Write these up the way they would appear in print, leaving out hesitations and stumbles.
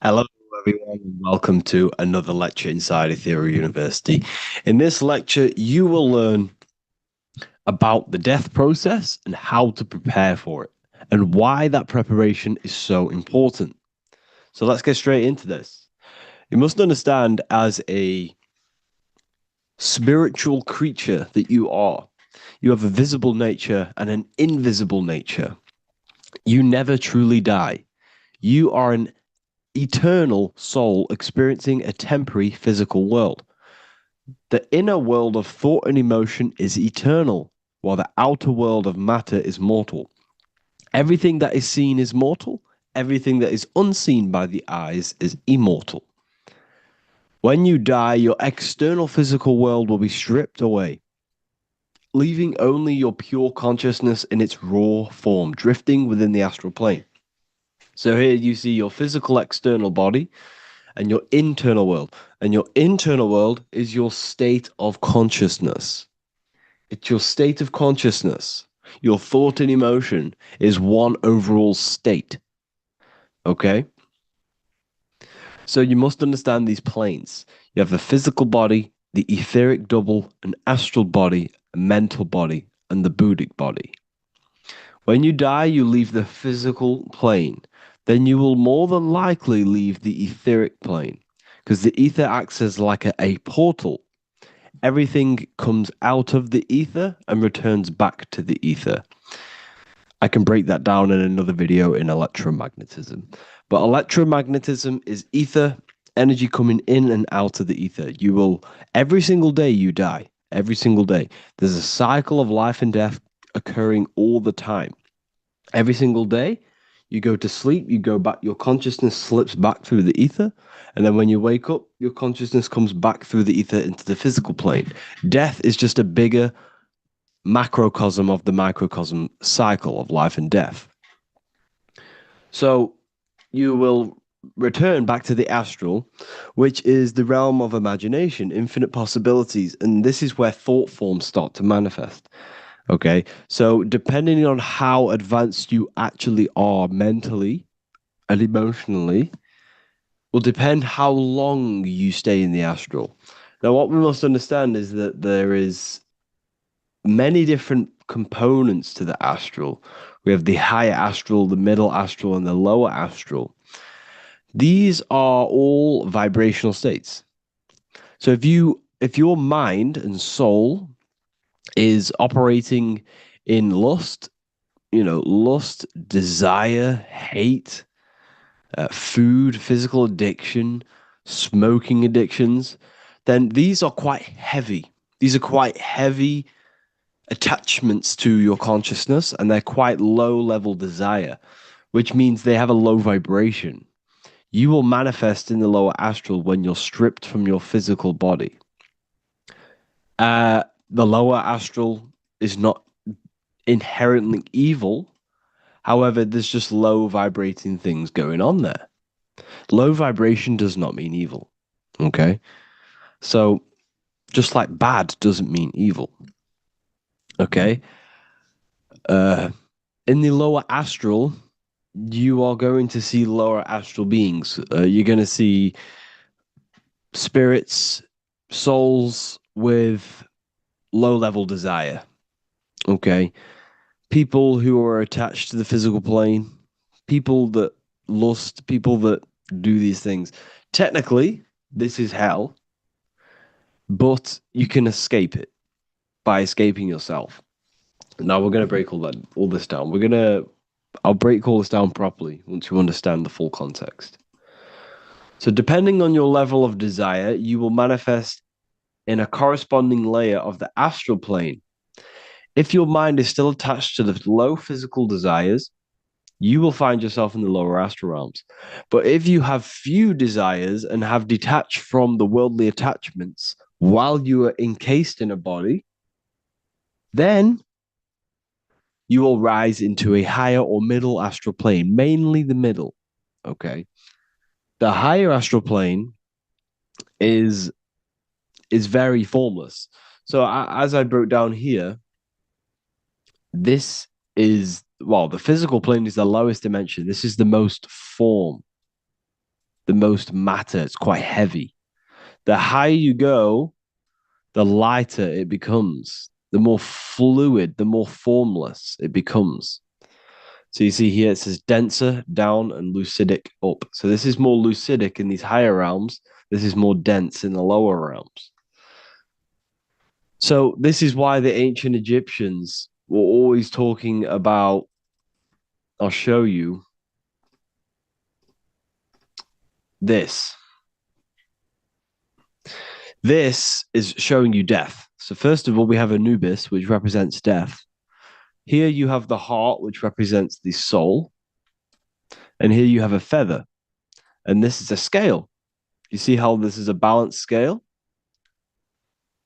Hello, everyone, and welcome to another lecture inside Ethereal University. In this lecture, you will learn about the death process and how to prepare for it, and why that preparation is so important. So let's get straight into this. You must understand, as a spiritual creature that you are, you have a visible nature and an invisible nature. You never truly die. You are an eternal soul experiencing a temporary physical world. The inner world of thought and emotion is eternal, while the outer world of matter is mortal. Everything that is seen is mortal, everything that is unseen by the eyes is immortal. When you die, your external physical world will be stripped away, leaving only your pure consciousness in its raw form, drifting within the astral plane. So here you see your physical external body and your internal world. And your internal world is your state of consciousness. It's your state of consciousness. Your thought and emotion is one overall state. Okay? So you must understand these planes. You have the physical body, the etheric double, an astral body, a mental body, and the Buddhic body. When you die, you leave the physical plane. Then you will more than likely leave the etheric plane because the ether acts as like a portal. Everything comes out of the ether and returns back to the ether. I can break that down in another video in electromagnetism. But electromagnetism is ether, energy coming in and out of the ether. You will, every single day you die, every single day. There's a cycle of life and death occurring all the time. Every single day, you go to sleep, you go back, your consciousness slips back through the ether. And then when you wake up, your consciousness comes back through the ether into the physical plane. Death is just a bigger macrocosm of the microcosm cycle of life and death. So you will return back to the astral, which is the realm of imagination, infinite possibilities. And this is where thought forms start to manifest. Okay. So depending on how advanced you actually are mentally and emotionally, will depend how long you stay in the astral. Now, what we must understand is that there is many different components to the astral. We have the higher astral, the middle astral, and the lower astral. These are all vibrational states. So if your mind and soul is operating in lust, lust, desire, hate, food, physical addiction, smoking addictions, then these are quite heavy. These are quite heavy attachments to your consciousness, and they're quite low level desire, which means they have a low vibration. You will manifest in the lower astral when you're stripped from your physical body. The lower astral is not inherently evil. However, there's just low vibrating things going on there. Low vibration does not mean evil. Okay. So just like bad doesn't mean evil. Okay. Uh, in the lower astral, you are going to see lower astral beings. You're going to see spirits, souls with low level desire. Okay. People who are attached to the physical plane, people that lust, people that do these things. Technically, this is hell, but you can escape it by escaping yourself. Now we're going to break all this down. I'll break all this down properly once you understand the full context. So depending on your level of desire, you will manifest in a corresponding layer of the astral plane. If your mind is still attached to the low physical desires, you will find yourself in the lower astral realms. But if you have few desires and have detached from the worldly attachments while you are encased in a body, then you will rise into a higher or middle astral plane, mainly the middle. Okay. The higher astral plane is very formless. So as I broke down here, this is, well, the physical plane is the lowest dimension. This is the most form. the most matter. It's quite heavy. The higher you go, the lighter it becomes. The more fluid, the more formless it becomes. So you see here it says denser, down, and lucidic up. So this is more lucidic in these higher realms. This is more dense in the lower realms. So this is why the ancient Egyptians were always talking about, I'll show you this. This is showing you death. So first of all, we have Anubis, which represents death. Here you have the heart, which represents the soul. And here you have a feather. And this is a scale. You see how this is a balanced scale?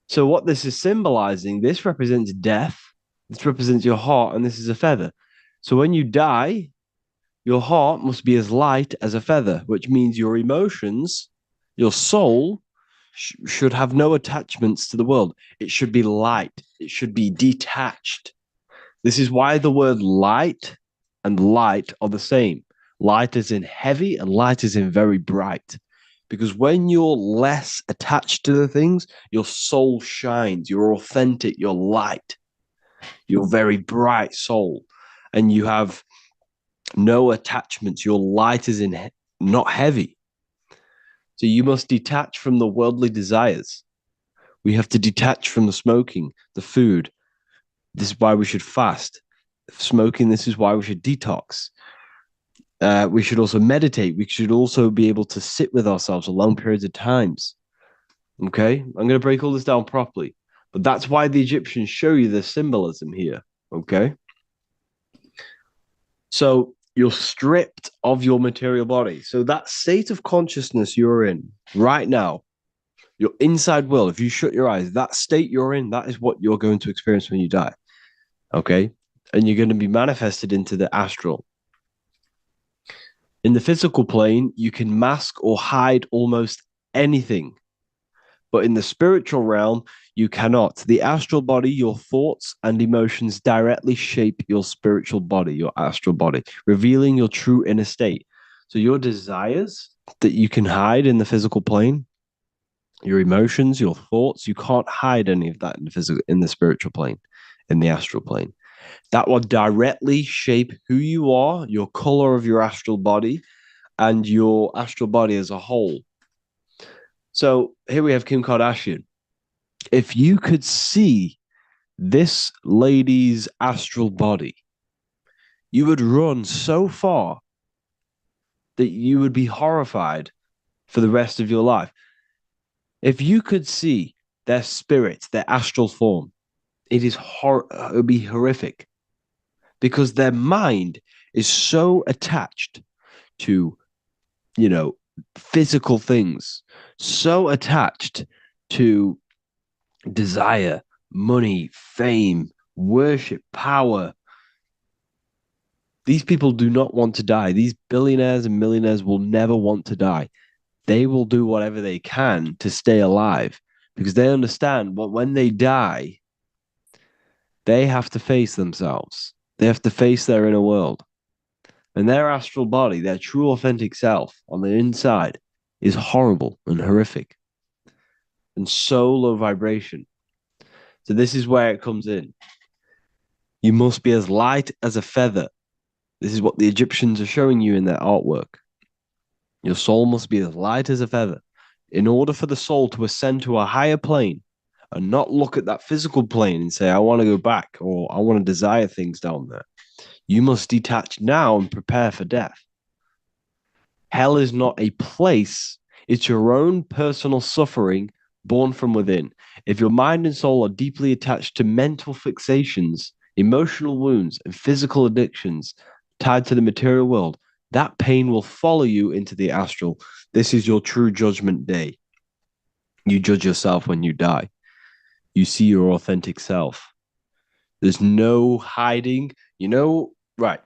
So what this is symbolizing, this represents death. This represents your heart, and this is a feather. So when you die, your heart must be as light as a feather, which means your emotions, your soul, should have no attachments to the world. It should be light. It should be detached. This is why the word light and light are the same. Light is in heavy and light is in very bright. Because when you're less attached to the things, your soul shines. You're authentic. You're light. You're very bright soul. And you have no attachments. Your light is in not heavy. So you must detach from the worldly desires. We have to detach from the smoking, the food. This is why we should fast. Smoking, this is why we should detox. We should also meditate. We should also be able to sit with ourselves for long periods of times. Okay? I'm going to break all this down properly. But that's why the Egyptians show you the symbolism here. Okay? So you're stripped of your material body. So that state of consciousness you're in right now, your inside world, if you shut your eyes, that state you're in, that is what you're going to experience when you die. Okay? And you're going to be manifested into the astral. In the physical plane, you can mask or hide almost anything. But in the spiritual realm, you cannot. The astral body, your thoughts and emotions directly shape your spiritual body, your astral body, revealing your true inner state. So your desires that you can hide in the physical plane, your emotions, your thoughts, you can't hide any of that in the spiritual plane, in the astral plane. That will directly shape who you are, your color of your astral body, and your astral body as a whole. So here we have Kim Kardashian. If you could see this lady's astral body, you would run so far that you would be horrified for the rest of your life. If you could see their spirit, their astral form, it would be horrific because their mind is so attached to, physical things, so attached to desire, money, fame, worship, power. These people do not want to die. These billionaires and millionaires will never want to die. They will do whatever they can to stay alive because they understand when they die, they have to face themselves. They have to face their inner world. And their astral body, their true authentic self on the inside is horrible and horrific and so low vibration. So this is where it comes in. You must be as light as a feather. This is what the Egyptians are showing you in their artwork. Your soul must be as light as a feather. In order for the soul to ascend to a higher plane and not look at that physical plane and say, I want to go back or I want to desire things down there, you must detach now and prepare for death. Hell is not a place. It's your own personal suffering born from within. If your mind and soul are deeply attached to mental fixations, emotional wounds, and physical addictions tied to the material world, that pain will follow you into the astral. This is your true judgment day. You judge yourself when you die. You see your authentic self. There's no hiding. Right.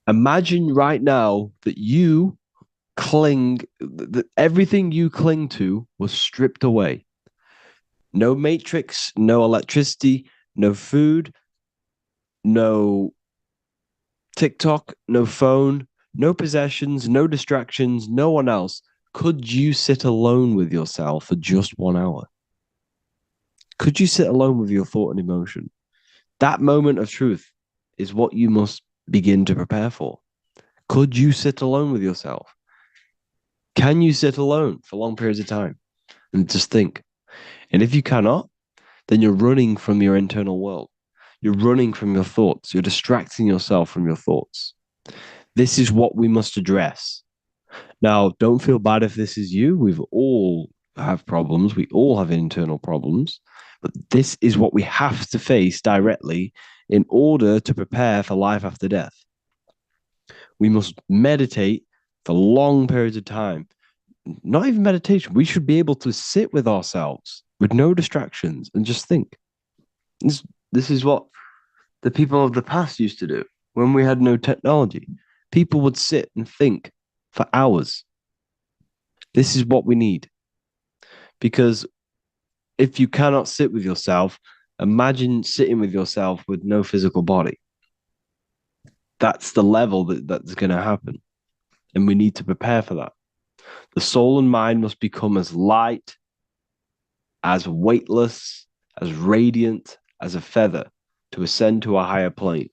Imagine right now that you that everything you cling to was stripped away. No matrix, no electricity, no food, no TikTok, no phone, No possessions, no distractions, no one else. Could you sit alone with yourself for just 1 hour? Could you sit alone with your thought and emotion? That moment of truth is what you must begin to prepare for. Could you sit alone with yourself? Can you sit alone for long periods of time and just think? And if you cannot, then you're running from your internal world. You're running from your thoughts. You're distracting yourself from your thoughts. This is what we must address. Now, don't feel bad if this is you. We've all have problems. We all have internal problems. But this is what we have to face directly in order to prepare for life after death. We must meditate for long periods of time. Not even meditation. We should be able to sit with ourselves with no distractions and just think. This, this is what the people of the past used to do when we had no technology. People would sit and think for hours. This is what we need. Because if you cannot sit with yourself, imagine sitting with yourself with no physical body. That's the level that's going to happen. And we need to prepare for that. The soul and mind must become as light, as weightless, as radiant as a feather to ascend to a higher plane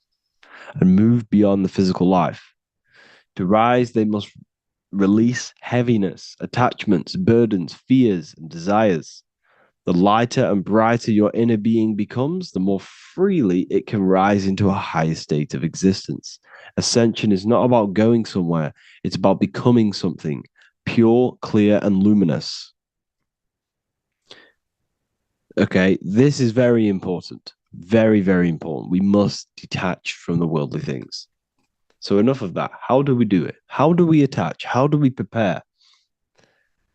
and move beyond the physical life. To rise, they must release heaviness, attachments, burdens, fears, and desires. The lighter and brighter your inner being becomes, the more freely it can rise into a higher state of existence. Ascension is not about going somewhere, it's about becoming something pure, clear, and luminous. Okay, this is very important. Very, very important. We must detach from the worldly things. So, enough of that. How do we do it? How do we attach? How do we prepare?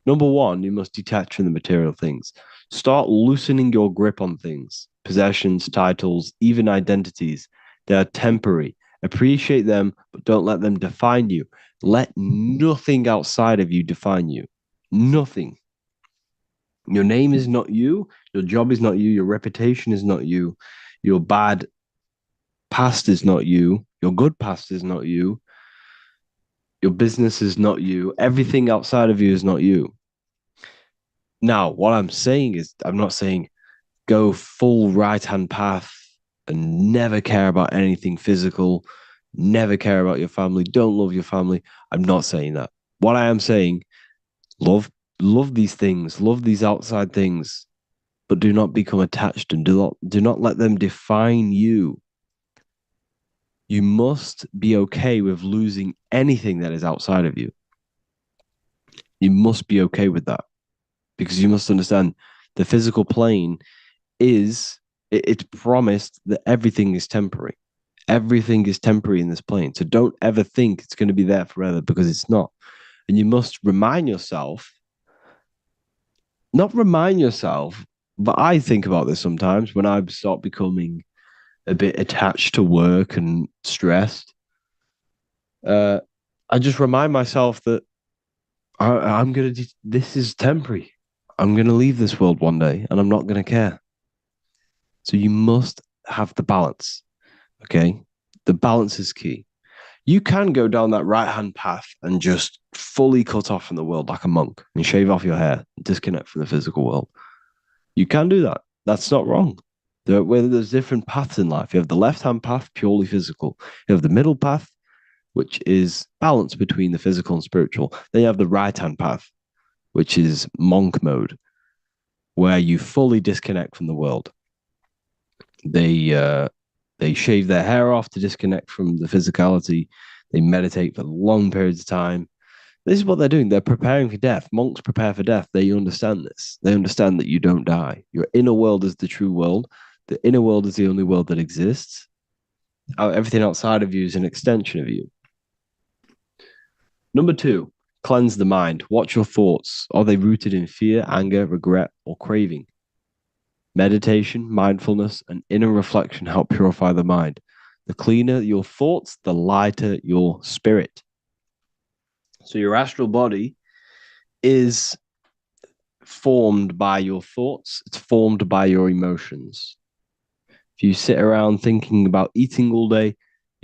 Number one, you must detach from the material things. Start loosening your grip on things, possessions, titles, even identities. They are temporary. Appreciate them, but don't let them define you. Let nothing outside of you define you. Nothing. Your name is not you. Your job is not you. Your reputation is not you. Your bad past is not you. Your good past is not you. Your business is not you. Everything outside of you is not you. Now, what I'm saying is, I'm not saying go full right hand path and never care about anything physical, never care about your family, don't love your family. I'm not saying that. What I am saying, love these things, love these outside things, but do not become attached and do not let them define you. You must be okay with losing anything that is outside of you. You must be okay with that because you must understand the physical plane it's promised that everything is temporary. Everything is temporary in this plane. So don't ever think it's going to be there forever because it's not. And you must remind yourself, not remind yourself, but I think about this sometimes when I start becoming a bit attached to work and stressed. Uh, I just remind myself that I'm going to, this is temporary. I'm going to leave this world one day and I'm not going to care. So you must have the balance. Okay. The balance is key. You can go down that right hand path and just fully cut off from the world like a monk and shave off your hair, disconnect from the physical world. You can do that. That's not wrong. There's different paths in life. You have the left hand path, purely physical. You have the middle path, which is balance between the physical and spiritual. Then you have the right hand path, which is monk mode, where you fully disconnect from the world. They shave their hair off to disconnect from the physicality. They meditate for long periods of time. This is what they're doing. They're preparing for death. Monks prepare for death. They understand this. They understand that you don't die. Your inner world is the true world. The inner world is the only world that exists. Everything outside of you is an extension of you. Number two, cleanse the mind. Watch your thoughts. Are they rooted in fear, anger, regret, or craving? Meditation, mindfulness, and inner reflection help purify the mind. The cleaner your thoughts, the lighter your spirit. So your astral body is formed by your thoughts, it's formed by your emotions. If you sit around thinking about eating all day,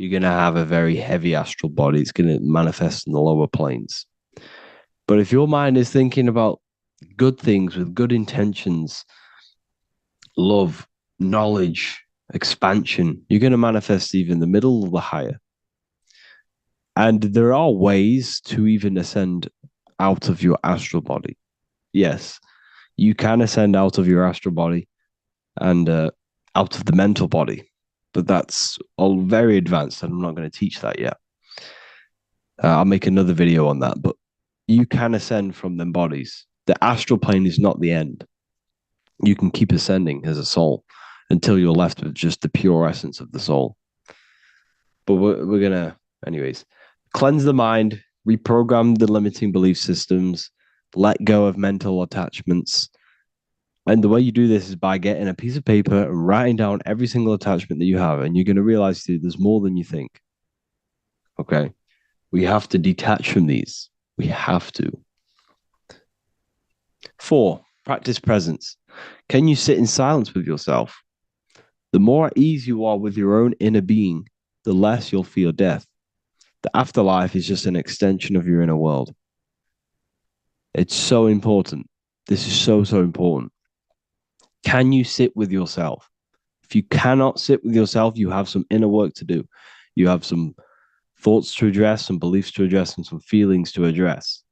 you're going to have a very heavy astral body. It's going to manifest in the lower planes. But if your mind is thinking about good things with good intentions, love, knowledge, expansion, you're going to manifest even the middle or the higher. And there are ways to even ascend out of your astral body. Yes, you can ascend out of your astral body and out of the mental body, but that's all very advanced, and I'm not going to teach that yet. I'll make another video on that, but you can ascend from them bodies. The astral plane is not the end. You can keep ascending as a soul until you're left with just the pure essence of the soul. But we're going to, anyways, cleanse the mind, reprogram the limiting belief systems, let go of mental attachments. And the way you do this is by getting a piece of paper and writing down every single attachment that you have. And you're going to realize, dude, there's more than you think. Okay. We have to detach from these. We have to. 4, practice presence. Can you sit in silence with yourself? The more at ease you are with your own inner being, the less you'll fear death. The afterlife is just an extension of your inner world. It's so important. This is so, so important. Can you sit with yourself? If you cannot sit with yourself, you have some inner work to do. You have some thoughts to address, some beliefs to address, and some feelings to address.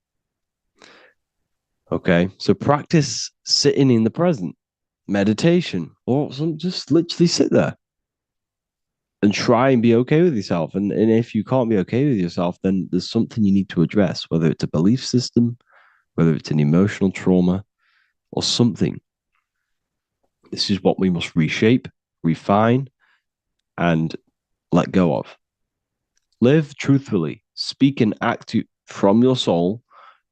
Okay, so practice sitting in the present, meditation, or just literally sit there and try and be okay with yourself. And if you can't be okay with yourself, then there's something you need to address, whether it's a belief system, whether it's an emotional trauma, or something. This is what we must reshape, refine, and let go of. Live truthfully, speak and act from your soul,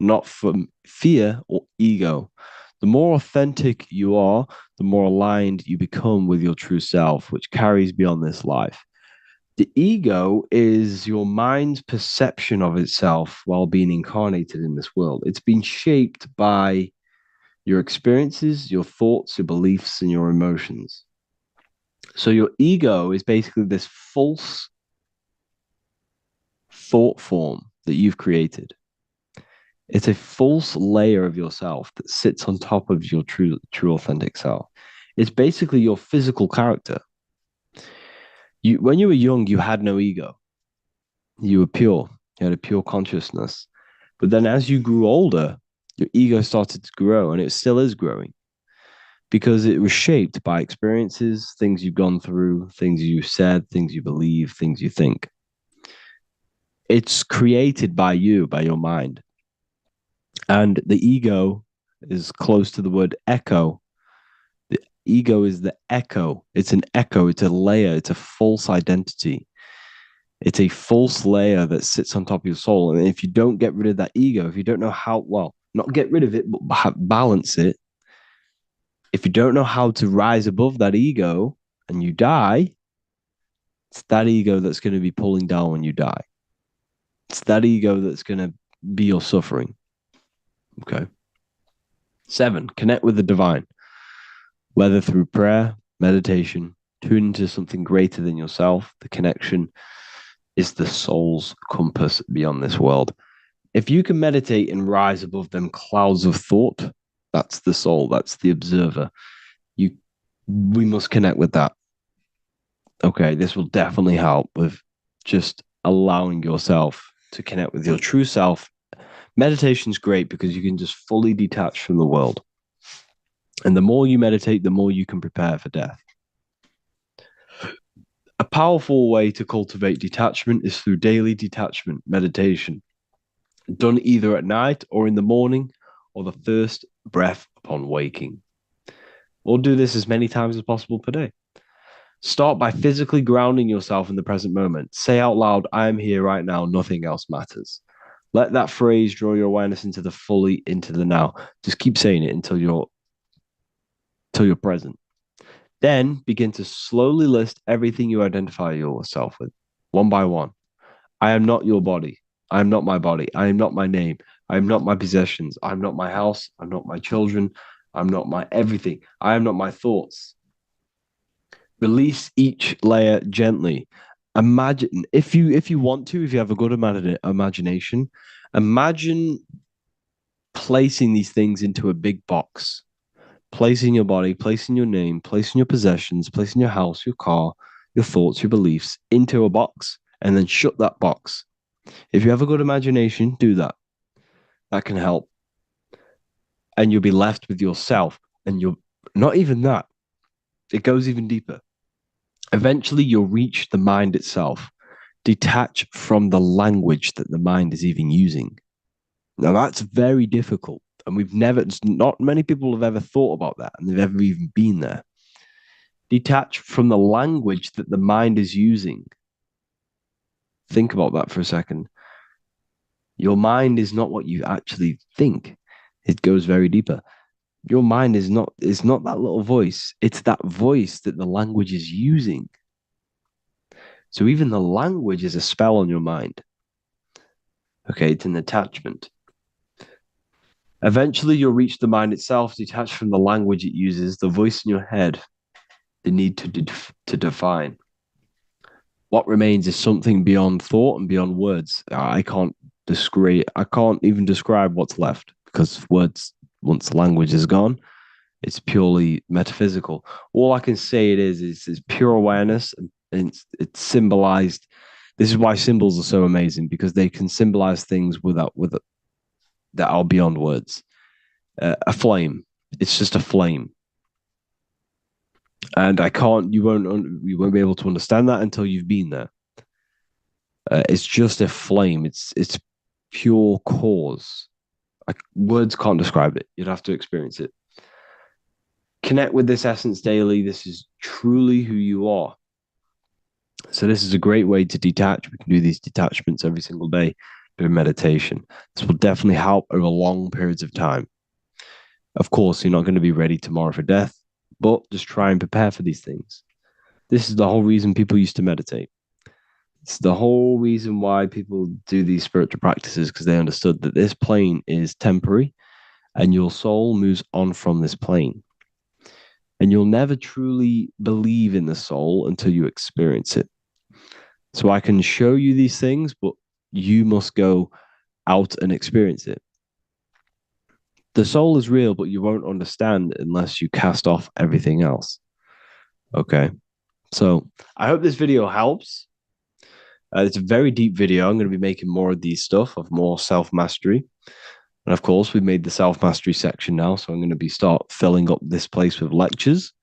not from fear or ego. The more authentic you are, the more aligned you become with your true self, which carries beyond this life. The ego is your mind's perception of itself while being incarnated in this world. It's been shaped by your experiences, your thoughts, your beliefs, and your emotions. So your ego is basically this false thought form that you've created. It's a false layer of yourself that sits on top of your true authentic self. It's basically your physical character. When you were young, you had no ego. You were pure. You had a pure consciousness. But then as you grew older, your ego started to grow, and it still is growing because it was shaped by experiences, things you've gone through, things you said, things you believe, things you think. It's created by you, by your mind. And the ego is close to the word echo. The ego is the echo. It's an echo. It's a layer. It's a false identity. It's a false layer that sits on top of your soul. And if you don't get rid of that ego, if you don't know how, well, not get rid of it, but balance it. If you don't know how to rise above that ego and you die, it's that ego that's going to be pulling down when you die. It's that ego that's going to be your suffering. Okay. 7, connect with the divine, whether through prayer, meditation, tune into something greater than yourself. The connection is the soul's compass beyond this world. If you can meditate and rise above them clouds of thought, that's the soul, that's the observer. We must connect with that. Okay, this will definitely help with just allowing yourself to connect with your true self. Meditation's great because you can just fully detach from the world. And the more you meditate, the more you can prepare for death. A powerful way to cultivate detachment is through daily detachment meditation, done either at night or in the morning or the first breath upon waking. Or do this as many times as possible per day. Start by physically grounding yourself in the present moment. Say out loud, I am here right now, nothing else matters. Let that phrase draw your awareness into the now. Just keep saying it until you're present. Then begin to slowly list everything you identify yourself with, one by one. I am not your body. I am not my body. I am not my name. I am not my possessions. I am not my house. I'm not my children. I'm not my everything. I am not my thoughts. Release each layer gently Imagine if you want to, if you have a good imagination, imagine placing these things into a big box, placing your body, placing your name, placing your possessions, placing your house, your car, your thoughts, your beliefs into a box, and then shut that box. If you have a good imagination, do that. That can help. And you'll be left with yourself. And you're not even that. It goes even deeper. Eventually, you'll reach the mind itself, detach from the language that the mind is even using. Now, that's very difficult. And not many people have ever thought about that, and they've ever even been there. Detach from the language that the mind is using. Think about that for a second. Your mind is not what you actually think. It goes very deeper. Your mind is not that little voice. It's that voice that the language is using. So even the language is a spell on your mind. Okay, it's an attachment. Eventually, you'll reach the mind itself, detached from the language it uses, the voice in your head, the need to define. What remains is something beyond thought and beyond words. I can't even describe what's left because words, once the language is gone, it's purely metaphysical. All I can say is pure awareness, and it's symbolized. This is why symbols are so amazing, because they can symbolize things that are beyond words. A flame, it's just a flame, and you won't be able to understand that until you've been there. It's just a flame. It's pure cause. Like, words can't describe it. You'd have to experience it. Connect with this essence daily. This is truly who you are. So this is a great way to detach. We can do these detachments every single day during meditation. This will definitely help over long periods of time. Of course, you're not going to be ready tomorrow for death, but just try and prepare for these things. This is the whole reason people used to meditate. It's the whole reason why people do these spiritual practices, because they understood that this plane is temporary and your soul moves on from this plane. And you'll never truly believe in the soul until you experience it. So I can show you these things, but you must go out and experience it. The soul is real, but you won't understand unless you cast off everything else. Okay. So I hope this video helps. It's a very deep video. I'm going to be making more of these stuff, of more self-mastery. And of course, we've made the self-mastery section now. So I'm going to be start filling up this place with lectures.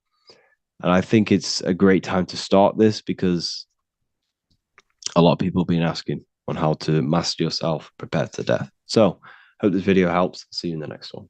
And I think it's a great time to start this, because a lot of people have been asking on how to master yourself, prepare to death. So hope this video helps. See you in the next one.